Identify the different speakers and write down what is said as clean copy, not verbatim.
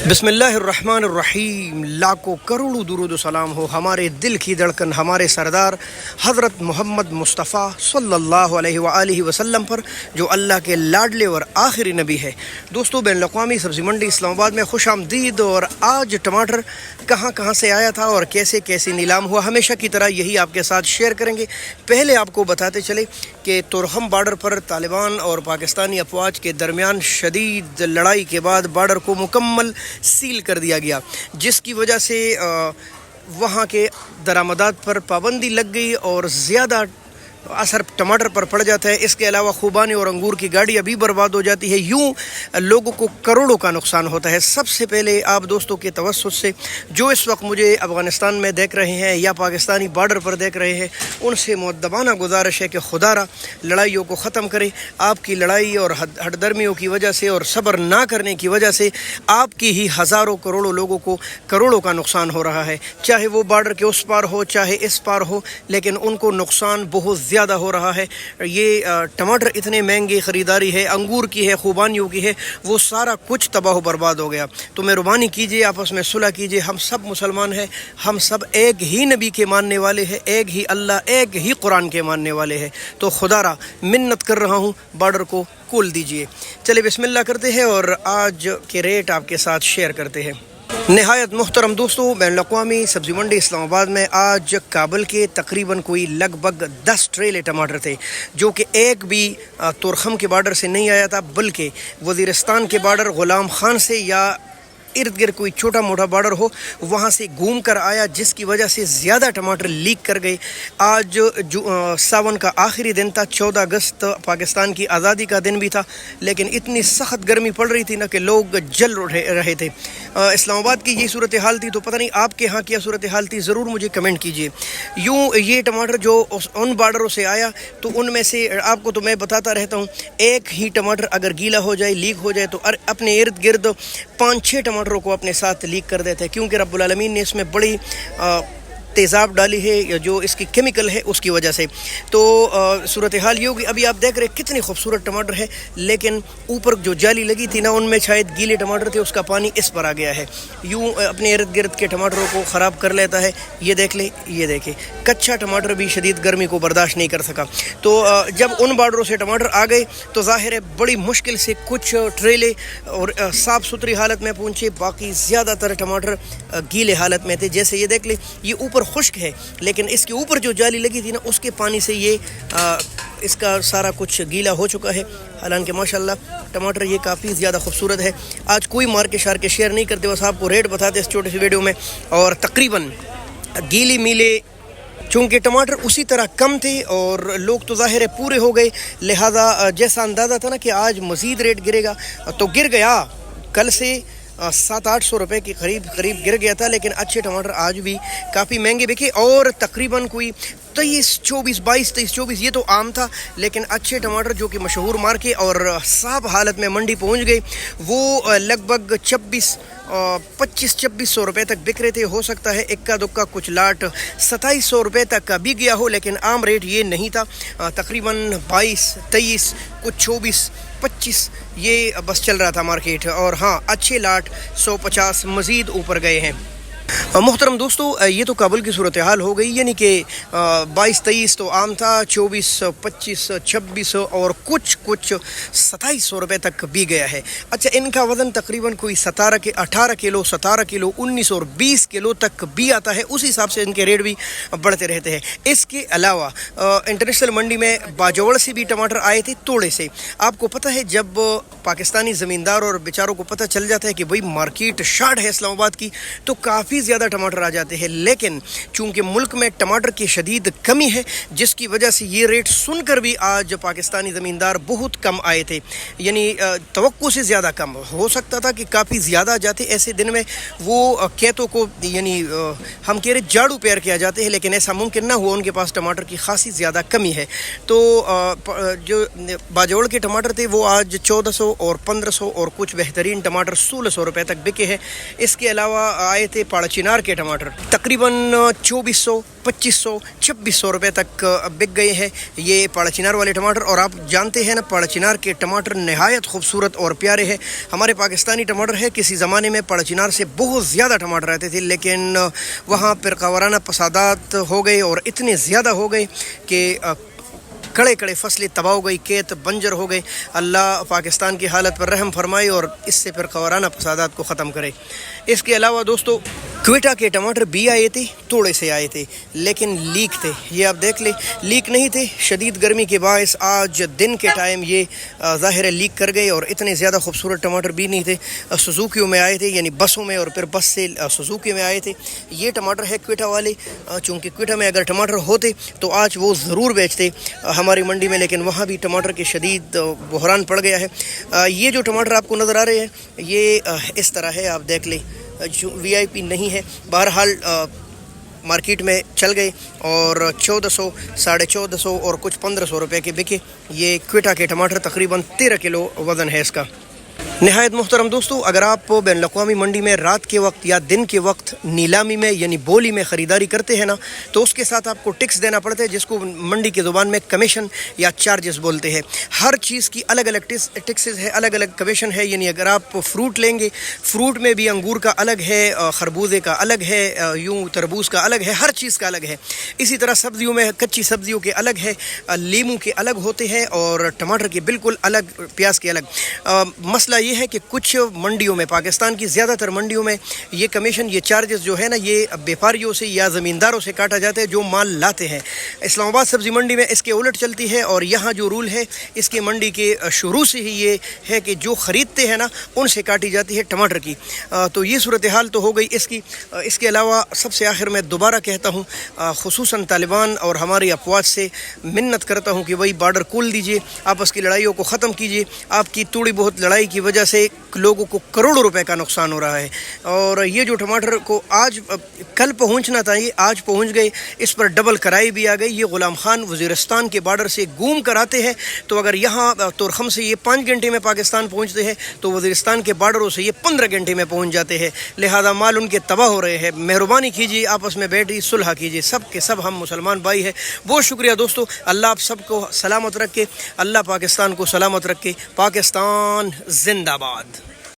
Speaker 1: बिस्मिल्लाहिर्रहमानिर्रहीम। लाखों करोड़ों दुरूद सलाम हो हमारे दिल की धड़कन हमारे सरदार हज़रत मोहम्मद मुस्तफ़ा सल्लल्लाहु अलैहि वसल्लम पर, जो अल्लाह के लाडले और आखिरी नबी है। दोस्तों, बैनुल अक़वामी सब्ज़ी मंडी इस्लामाबाद में खुश आमदीद। और आज टमाटर कहाँ कहाँ से आया था और कैसे कैसे नीलाम हुआ, हमेशा की तरह यही आपके साथ शेयर करेंगे। पहले आपको बताते चले कि तुरहम बॉर्डर पर तालिबान और पाकिस्तानी अफवाज के दरमियान शदीद लड़ाई के बाद बॉर्डर को मुकम्मल सील कर दिया गया, जिसकी वजह से वहाँ के दरामदात पर पाबंदी लग गई और ज़्यादा असर टमाटर पर पड़ जाता है। इसके अलावा खुबानी और अंगूर की गाड़ियाँ भी बर्बाद हो जाती है। यूँ लोगों को करोड़ों का नुकसान होता है। सबसे पहले आप दोस्तों के तवस्सुत से जो इस वक्त मुझे अफ़गानिस्तान में देख रहे हैं या पाकिस्तानी बॉर्डर पर देख रहे हैं, उनसे मुअद्दबाना गुजारिश है कि खुदारा लड़ाइयों को ख़त्म करे। आपकी लड़ाई और हटदर्मियों की वजह से और सब्र ना करने की वजह से आपकी ही हज़ारों करोड़ों लोगों को करोड़ों का नुकसान हो रहा है। चाहे वो बॉर्डर के उस पार हो चाहे इस पार हो, लेकिन उनको नुकसान बहुत ज़्यादा हो रहा है। ये टमाटर इतने महंगे ख़रीदारी है, अंगूर की है, खुबानियों की है, वो सारा कुछ तबाह बर्बाद हो गया। तो मेहरबानी कीजिए, आपस में सुलह कीजिए। हम सब मुसलमान हैं, हम सब एक ही नबी के मानने वाले हैं, एक ही अल्लाह, एक ही कुरान के मानने वाले हैं। तो खुदारा मिन्नत कर रहा हूँ, बॉर्डर को खोल दीजिए। चलिए बिस्मिल्लाह करते हैं और आज के रेट आपके साथ शेयर करते हैं। नहायत मुहतरम दोस्तों, बैनुल अक़वामी सब्ज़ी मंडी इस्लामाबाद में आज काबुल के तकरीबन कोई लगभग 10 ट्रेले टमाटर थे, जो कि एक भी तुरखम के बॉर्डर से नहीं आया था, बल्कि वज़ीरिस्तान के बॉर्डर ग़ुलाम ख़ान से या इर्द गिर्द कोई छोटा मोटा बॉर्डर हो, वहाँ से घूम कर आया, जिसकी वजह से ज़्यादा टमाटर लीक कर गए। आज सावन का आखिरी दिन था, 14 अगस्त पाकिस्तान की आज़ादी का दिन भी था, लेकिन इतनी सख्त गर्मी पड़ रही थी ना कि लोग जल रहे थे। इस्लामाबाद की ये सूरत हाल थी, तो पता नहीं आपके यहाँ क्या सूरत हाल थी, ज़रूर मुझे कमेंट कीजिए। यूँ ये टमाटर जो उन बॉर्डरों से आया, तो उनमें से आपको तो मैं बताता रहता हूँ, एक ही टमाटर अगर गीला हो जाए, लीक हो जाए, तो अपने इर्द गिर्द 5-6 टमाटरों को अपने साथ लीक कर देते हैं, क्योंकि रब्बुल आलमीन ने इसमें बड़ी तेज़ाब डाली है, जो इसकी केमिकल है उसकी वजह से। तो सूरत हाल ये होगी। अभी आप देख रहे हैं कितनी खूबसूरत टमाटर है, लेकिन ऊपर जो जाली लगी थी ना, उनमें शायद गीले टमाटर थे, उसका पानी इस पर आ गया है। यूँ अपने इर्द गिर्द के टमाटरों को ख़राब कर लेता है। ये देख ले, ये देखे, कच्चा टमाटर भी शदीद गर्मी को बर्दाश्त नहीं कर सका। तो जब उन बॉर्डरों से टमाटर आ गए, तो ज़ाहिर है बड़ी मुश्किल से कुछ ट्रेले और साफ़ सुथरी हालत में पहुँचे, बाकी ज़्यादातर टमाटर गीले हालत में थे। जैसे ये देख ले, ये ऊपर खुश्क है, लेकिन इसके ऊपर जो जाली लगी थी ना, उसके पानी से ये इसका सारा कुछ गीला हो चुका है। हालांकि माशाल्लाह टमाटर ये काफ़ी ज़्यादा खूबसूरत है। आज कोई मार्के शार्के शेयर नहीं करते, बस आपको रेट बताते इस छोटी सी वीडियो में। और तकरीबन गीली मीले चूँकि टमाटर उसी तरह कम थे और लोग तो ज़ाहिर है पूरे हो गए, लिहाजा जैसा अंदाज़ा था ना कि आज मज़ीद रेट गिरेगा, तो गिर गया। कल से 700-800 रुपये के करीब गिर गया था, लेकिन अच्छे टमाटर आज भी काफ़ी महंगे बिके। और तकरीबन कोई 23-24 ये तो आम था, लेकिन अच्छे टमाटर जो कि मशहूर मार्के और साफ हालत में मंडी पहुंच गए, वो लगभग 2500 रुपये तक बिक रहे थे। हो सकता है इक्का दुक्का कुछ लाट 2700 रुपये तक का भी गया हो, लेकिन आम रेट ये नहीं था। तकरीबन 22-23 कुछ 24-25 ये बस चल रहा था मार्केट। और हाँ, अच्छे लाट 150 मज़ीद ऊपर गए हैं। मोहतरम दोस्तों, ये तो काबुल की सूरत हाल हो गई, यानी कि 22-23 तो आम था, 24-25-26 और कुछ 2700 रुपये तक भी गया है। अच्छा, इनका वज़न तकरीबन कोई 18 किलो 19 और 20 किलो तक भी आता है। उस हिसाब से इनके रेट भी बढ़ते रहते हैं। इसके अलावा इंटरनेशनल मंडी में बाजोड़ से भी टमाटर आए थे, तोड़े से। आपको पता है, जब पाकिस्तानी ज़मींदार और बेचारों को पता चल जाता है कि भाई मार्केट शार्ट है इस्लामाबाद की, तो काफ़ी ज़्यादा टमाटर आ जाते हैं। लेकिन चूंकि मुल्क में टमाटर की शदीद कमी है, जिसकी वजह से ये रेट सुनकर भी आज पाकिस्तानी ज़मींदार बहुत कम आए थे, यानी तवक्को से ज़्यादा कम। हो सकता था कि काफ़ी ज़्यादा आ जाते। ऐसे दिन में वो खेतों को यानी हम कह रहे झाड़ू पैर किया जाते हैं, लेकिन ऐसा मुमकिन ना हुआ, उनके पास टमाटर की खासी ज़्यादा कमी है। तो जो बाजोड़ के टमाटर थे वो आज 1400 और 1500 और कुछ बेहतरीन टमाटर 1600 रुपये तक बिके हैं। इसके अलावा आए थे पाड़ाचिनार के टमाटर तकरीबन 2400, 2500, 2600 रुपये तक बिक गए हैं ये पाड़ाचिनार वाले टमाटर। और आप जानते हैं ना, पाड़ाचिनार के टमाटर नहायत खूबसूरत और प्यारे हैं। हमारे पाकिस्तानी टमाटर है, किसी ज़माने में पाड़ाचिनार से बहुत ज़्यादा टमाटर रहते थे, लेकिन वहाँ फ़िरक़ावाराना फसादात हो गए और इतने ज़्यादा हो गए कि कड़े कड़े फसलें तबाह हो गई, खेत बंजर हो गए। अल्लाह पाकिस्तान की हालत पर रहम फरमाए और इससे फ़िरक़ावाराना फसादात को ख़त्म करे। इसके अलावा दोस्तों, क्वेटा के टमाटर भी आए थे, थोड़े से आए थे, लेकिन लीक थे। ये आप देख लें, लीक नहीं थे। शदीद गर्मी के बायस आज दिन के टाइम ये ज़ाहिर है लीक कर गए और इतने ज़्यादा खूबसूरत टमाटर भी नहीं थे। सुजुकी में आए थे, यानी बसों में, और फिर बस से सुजुकी में आए थे। ये टमाटर है क्वेटा वाले। चूँकि क्वेटा में अगर टमाटर होते तो आज वो ज़रूर बेचते हमारी मंडी में, लेकिन वहाँ भी टमाटर के शदीद बहरान पड़ गया है। ये जो टमाटर आपको नज़र आ रहे हैं, ये इस तरह है, आप देख लें, जो VIP नहीं है। बहरहाल मार्केट में चल गए और 1400, 1450 और कुछ 1500 रुपये के बिके। ये क्वेटा के टमाटर तकरीबन 13 किलो वज़न है इसका। नहायत मुहतरम दोस्तों, अगर आप बैनुल-अक़वामी मंडी में रात के वक्त या दिन के वक्त नीलामी में यानी बोली में ख़रीदारी करते हैं ना, तो उसके साथ आपको टैक्स देना पड़ता है, जिसको मंडी की ज़ुबान में कमीशन या चार्जेस बोलते हैं। हर चीज़ की अलग अलग टैक्सेस है, अलग अलग कमीशन है। यानी अगर आप फ्रूट लेंगे, फ्रूट में भी अंगूर का अलग है, खरबूजे का अलग है, यूँ तरबूज का अलग है, हर चीज़ का अलग है। इसी तरह सब्जियों में कच्ची सब्जियों के अलग है, लीमू के अलग होते हैं और टमाटर के बिल्कुल अलग, प्याज के अलग। मसला ये है कि कुछ मंडियों में, पाकिस्तान की ज़्यादातर मंडियों में, ये कमीशन, ये चार्जेस जो है ना, ये व्यापारियों से या ज़मींदारों से काटा जाता है जो माल लाते हैं। इस्लामाबाद सब्ज़ी मंडी में इसके उलट चलती है और यहाँ जो रूल है इसके मंडी के शुरू से ही ये है कि जो ख़रीदते हैं ना, उनसे काटी जाती है टमाटर की। तो ये सूरत हाल तो हो गई इसकी। इसके अलावा सबसे आखिर में दोबारा कहता हूँ, ख़ुसूसन तालिबान और हमारी अफवाज से मिन्नत करता हूँ कि वही बॉर्डर खोल दीजिए, आपस की लड़ाइयों को ख़त्म कीजिए। आपकी थोड़ी बहुत लड़ाई की वजह से लोगों को करोड़ों रुपए का नुकसान हो रहा है। और ये जो टमाटर को आज कल पहुंचना था, ये आज पहुंच गए। इस पर डबल कराई भी आ गई। ये गुलाम खान वज़ीरिस्तान के बॉर्डर से घूम कर आते हैं, तो अगर यहाँ तोरखम से ये 5 घंटे में पाकिस्तान पहुंचते हैं, तो वज़ीरिस्तान के बॉर्डरों से ये 15 घंटे में पहुंच जाते हैं। लिहाजा माल उनके तबाह हो रहे हैं। मेहरबानी कीजिए, आपस में बैठी सुलह कीजिए। सब के सब हम मुसलमान भाई हैं। बहुत शुक्रिया दोस्तों। अल्लाह आप सबको सलामत रखे, अल्लाह पाकिस्तान को सलामत रखे। पाकिस्तान जिंदाबाद।